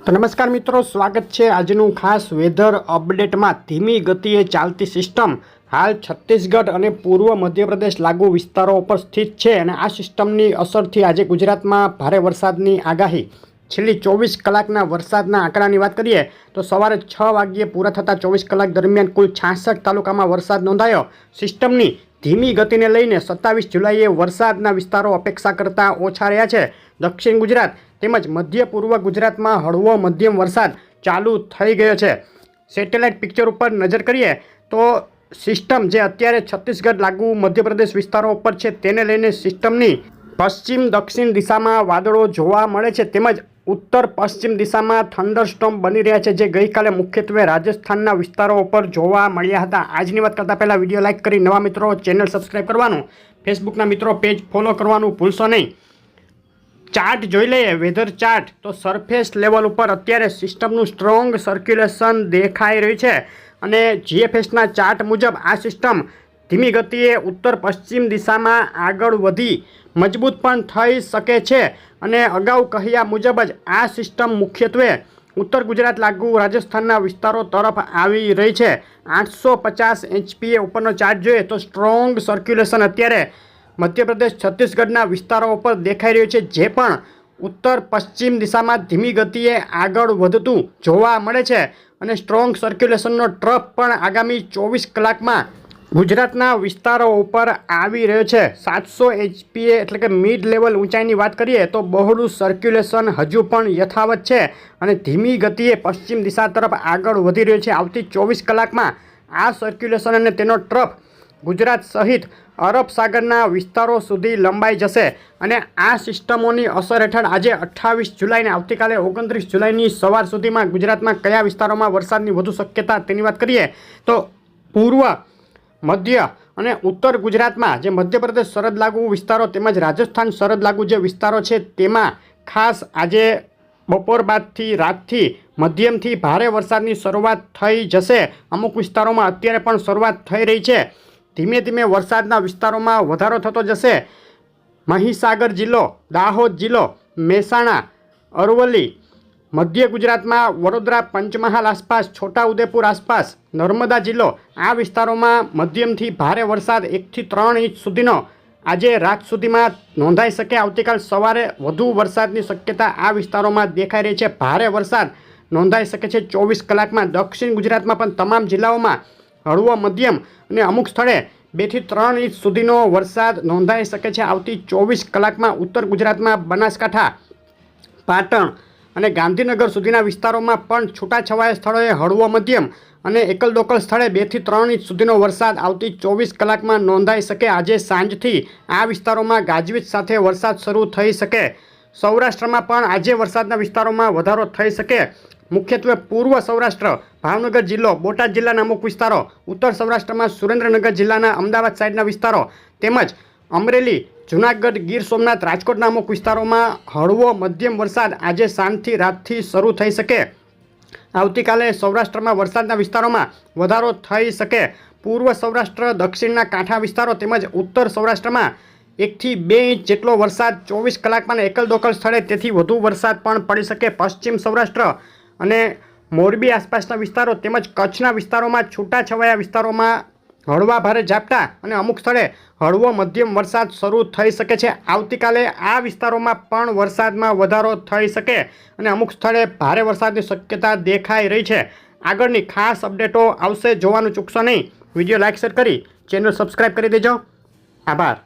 તો નમસ્કાર મિત્રો, સ્વાગત છે આજનું ખાસ વેધર અપડેટમાં। ધીમી ગતિએ ચાલતી સિસ્ટમ હાલ છત્તીસગઢ અને પૂર્વ મધ્યપ્રદેશ લાગુ વિસ્તારો ઉપર સ્થિત છે અને આ સિસ્ટમની અસરથી આજે ગુજરાતમાં ભારે વરસાદની આગાહી। છેલ્લી 24 કલાકના વરસાદના આંકડાની વાત કરીએ તો સવારે 6 વાગ્યે પૂરા થતા 24 કલાક દરમિયાન કુલ 66 તાલુકામાં વરસાદ નોંધાયો। સિસ્ટમની ધીમી ગતિને લઈને 27 જુલાઈએ વરસાદના વિસ્તારો અપેક્ષા કરતાં ઓછા રહ્યા છે। દક્ષિણ ગુજરાત તેમજ મધ્ય પૂર્વ ગુજરાતમાં હળવો મધ્યમ વરસાદ ચાલુ થઈ ગયો છે। સેટેલાઇટ પિક્ચર ઉપર નજર કરીએ તો સિસ્ટમ જે અત્યારે છત્તીસગઢ લાગુ મધ્યપ્રદેશ વિસ્તારો ઉપર છે તેને લઈને સિસ્ટમની પશ્ચિમ દક્ષિણ દિશામાં વાદળો જોવા મળે છે તેમજ ઉત્તર પશ્ચિમ દિશામાં થંડરસ્ટોર્મ બની રહ્યા છે, જે ગઈકાલે મુખ્યત્વે રાજસ્થાનના વિસ્તારો ઉપર જોવા મળ્યા હતા। આજની વાત કરતાં પહેલાં વિડીયો લાઇક કરી નવા મિત્રો ચેનલ સબસ્ક્રાઈબ કરવાનું, ફેસબુકના મિત્રો પેજ ફોલો કરવાનું ભૂલશો નહીં। ચાર્ટ જોઈ લઈએ, વેધર ચાર્ટ તો સરફેસ લેવલ ઉપર અત્યારે સિસ્ટમનું સ્ટ્રોંગ સર્ક્યુલેશન દેખાઈ રહ્યું છે અને જીએફએસના ચાર્ટ મુજબ આ સિસ્ટમ ધીમી ગતિએ ઉત્તર પશ્ચિમ દિશામાં આગળ વધી મજબૂત પણ થઈ શકે છે અને અગાઉ કહ્યા મુજબ જ આ સિસ્ટમ મુખ્યત્વે ઉત્તર ગુજરાત લાગુ રાજસ્થાનના વિસ્તારો તરફ આવી રહી છે। 850 HPA ઉપરનો ચાર્ટ જોઈએ તો સ્ટ્રોંગ સર્ક્યુલેશન અત્યારે મધ્યપ્રદેશ છત્તીસગઢના વિસ્તારો ઉપર દેખાઈ રહ્યું છે, જે પણ ઉત્તર પશ્ચિમ દિશામાં ધીમી ગતિએ આગળ વધતું જોવા મળે છે અને સ્ટ્રોંગ સર્ક્યુલેશનનો ટ્રફ પણ આગામી 24 કલાકમાં ગુજરાતના વિસ્તારો ઉપર આવી રહ્યો છે। 700 HPA એટલે કે મિડ લેવલ ઊંચાઈની વાત કરીએ તો બહોળું સર્ક્યુલેશન હજુ પણ યથાવત છે અને ધીમી ગતિએ પશ્ચિમ દિશા તરફ આગળ વધી રહ્યો છે। આવતી 24 કલાકમાં આ સર્ક્યુલેશન અને તેનો ટ્રફ ગુજરાત સહિત અરબ સાગરના વિસ્તારો સુધી લંબાઈ જશે અને આ સિસ્ટમોની અસર હેઠળ આજે 28 જુલાઈને આવતીકાલે 29 જુલાઈની સવાર સુધીમાં ગુજરાતમાં કયા વિસ્તારોમાં વરસાદની વધુ શક્યતા તેની વાત કરીએ તો પૂર્વ મધ્ય અને ઉત્તર ગુજરાતમાં જે મધ્યપ્રદેશ સરહદ લાગુ વિસ્તારો તેમજ રાજસ્થાન સરહદ લાગુ જે વિસ્તારો છે તેમાં ખાસ આજે બપોર બાદથી રાતથી મધ્યમથી ભારે વરસાદની શરૂઆત થઈ જશે। અમુક વિસ્તારોમાં અત્યારે પણ શરૂઆત થઈ રહી છે। ધીમે ધીમે વરસાદના વિસ્તારોમાં વધારો થતો જશે। મહીસાગર જિલ્લો, દાહોદ જિલ્લો, મહેસાણા, અરવલ્લી, મધ્ય ગુજરાતમાં વડોદરા, પંચમહાલ આસપાસ, છોટાઉદેપુર આસપાસ, નર્મદા જિલ્લો આ વિસ્તારોમાં મધ્યમથી ભારે વરસાદ 1 થી 3 ઇંચ સુધીનો આજે રાત સુધીમાં નોંધાઈ શકે। આવતીકાલ સવારે વધુ વરસાદની શક્યતા આ વિસ્તારોમાં દેખાઈ રહી છે। ભારે વરસાદ નોંધાઈ શકે છે 24 કલાકમાં। દક્ષિણ ગુજરાતમાં પણ તમામ જિલ્લાઓમાં હળવો મધ્યમ અને અમુક સ્થળે 2 થી 3 ઇંચ સુધીનો વરસાદ નોંધાઈ શકે છે આવતી 24 કલાકમાં। ઉત્તર ગુજરાતમાં બનાસકાંઠા, પાટણ અને ગાંધીનગર સુધીના વિસ્તારોમાં પણ છૂટાછવાયા સ્થળોએ હળવો મધ્યમ અને એકલ દોકલ સ્થળે 2 થી 3 ઇંચ સુધીનો વરસાદ આવતી 24 કલાકમાં નોંધાઈ શકે। આજે સાંજથી આ વિસ્તારોમાં ગાજવીજ સાથે વરસાદ શરૂ થઈ શકે। સૌરાષ્ટ્રમાં પણ આજે વરસાદના વિસ્તારોમાં વધારો થઈ શકે। મુખ્યત્વે પૂર્વ સૌરાષ્ટ્ર, ભાવનગર જિલ્લો, બોટાદ જિલ્લાના અમુક વિસ્તારો, ઉત્તર સૌરાષ્ટ્રમાં સુરેન્દ્રનગર જિલ્લાના અમદાવાદ સાઈડના વિસ્તારો તેમજ અમરેલી, જૂનાગઢ, ગીર સોમનાથ, રાજકોટના અમુક વિસ્તારોમાં હળવો મધ્યમ વરસાદ આજે સાંજથી રાતથી શરૂ થઈ શકે। આવતીકાલે સૌરાષ્ટ્રમાં વરસાદના વિસ્તારોમાં વધારો થઈ શકે। પૂર્વ સૌરાષ્ટ્ર, દક્ષિણના કાંઠા વિસ્તારો તેમજ ઉત્તર સૌરાષ્ટ્રમાં 1 થી 2 ઇંચ જેટલો વરસાદ 24 કલાકમાં એકલ દોકલ સ્થળે તેથી વધુ વરસાદ પણ પડી શકે। પશ્ચિમ સૌરાષ્ટ્ર અને મોરબી આસપાસના વિસ્તારો તેમજ કચ્છના વિસ્તારોમાં છૂટાછવાયા વિસ્તારોમાં હળવા ભારે ઝાપટા અને અમુક સ્થળે હળવો મધ્યમ વરસાદ શરૂ થઈ શકે છે। આવતીકાલે આ વિસ્તારોમાં પણ વરસાદમાં વધારો થઈ શકે અને અમુક સ્થળે ભારે વરસાદની શક્યતા દેખાઈ રહી છે। આગળની ખાસ અપડેટો આવશે, જોવાનું ચૂકશો નહીં। વિડીયો લાઇક શેર કરી ચેનલ સબસ્ક્રાઈબ કરી દેજો। આભાર।